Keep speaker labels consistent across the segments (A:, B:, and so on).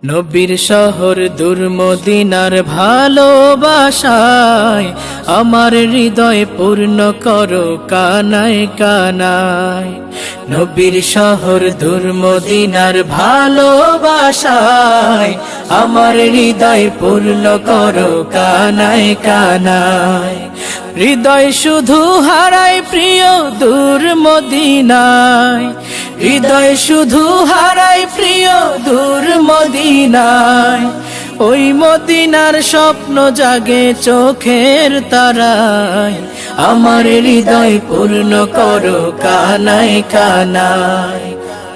A: নবীর শহর দূর মদিনার ভালোবাসায় আমার হৃদয় পূর্ণ করো কানায় কানায়। নবীর শহর দূর মদিনার ভালোবাসায় আমার হৃদয় পূর্ণ করো কানায় কানায়। হৃদয় শুধু হারায় প্রিয় দূর মদিনায়, হৃদয় শুধু হারায় প্রিয় দূর মদিনায়। ওই মদিনার স্বপ্ন জাগে চোখের তারায়, আমার হৃদয় পূর্ণ করো কানায় কানায়।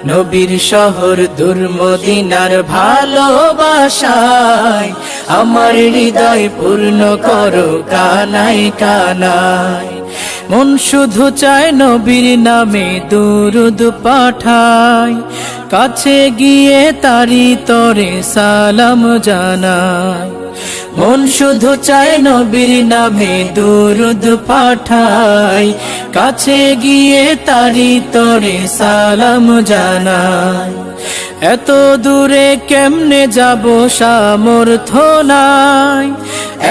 A: নবীর শহর দূর মদিনার ভালোবাসায় আমার হৃদয় পূর্ণ করো কানায় কানায়। মন শুধু চায় নবীর নামে দুরুদ পাঠায়, কাছে গিয়ে তারি তরে সালাম জানায়। মন শুধু চায় নবীর নামে দুরুদ পাঠায়, কাছে গিয়ে তারি তরে সালাম জানায়। এত দূরে কেমনে যাব সামর্থ্য নাই,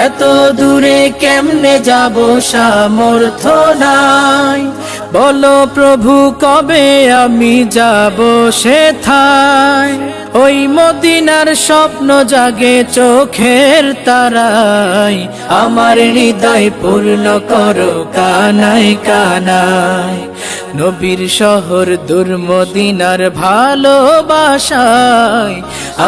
A: এত দূরে কেমনে যাব সামর্থ্য নাই। বলো প্রভু কবে আমি যাব সেথায়। ওই মদিনার স্বপ্ন জাগে চোখের তারায়, আমার হৃদয় পূর্ণ করো কানায় কানায়। নবীর শহর দূর মদিনার ভালোবাসায়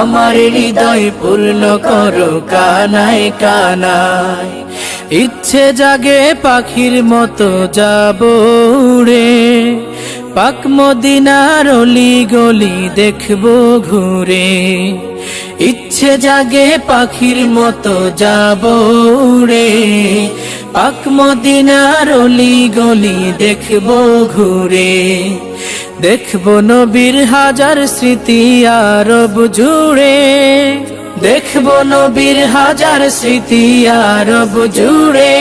A: আমার হৃদয় পূর্ণ করো কানায় কানায়। ইচ্ছে জাগে পাখির মতো যাব উড়ে, পাক মদিনার অলি গলি দেখবো ঘুরে। ইচ্ছে জাগে পাখির মতো যাব উড়ে, পাক মদিনার অলি গলি দেখবো ঘুরে। দেখবো নবীর হাজার স্মৃতি আরব জুড়ে, দেখবো নবীর হাজার স্মৃতি আরব জুড়ে।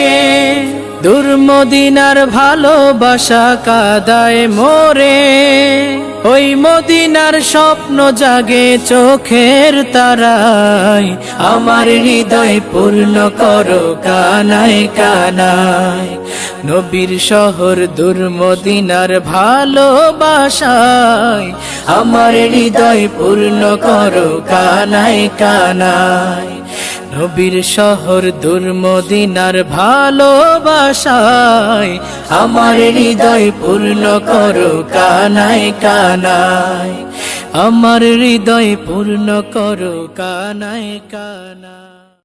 A: দূর মদিনার ভালোবাসা কাদায় মোরে, ওই মদিনার স্বপ্ন জাগে চোখের তারায়, আমার হৃদয় পূর্ণ করো কানায় কানায়। নবীর শহর দূর মদিনার ভালোবাসায় আমার হৃদয় পূর্ণ করো কানায় কানায়। নবীর শহর দূর মদিনার ভালোবাসায় আমার হৃদয় পূর্ণ করো কানায় কানায়। আমার হৃদয় পূর্ণ করো কানায় কানায়।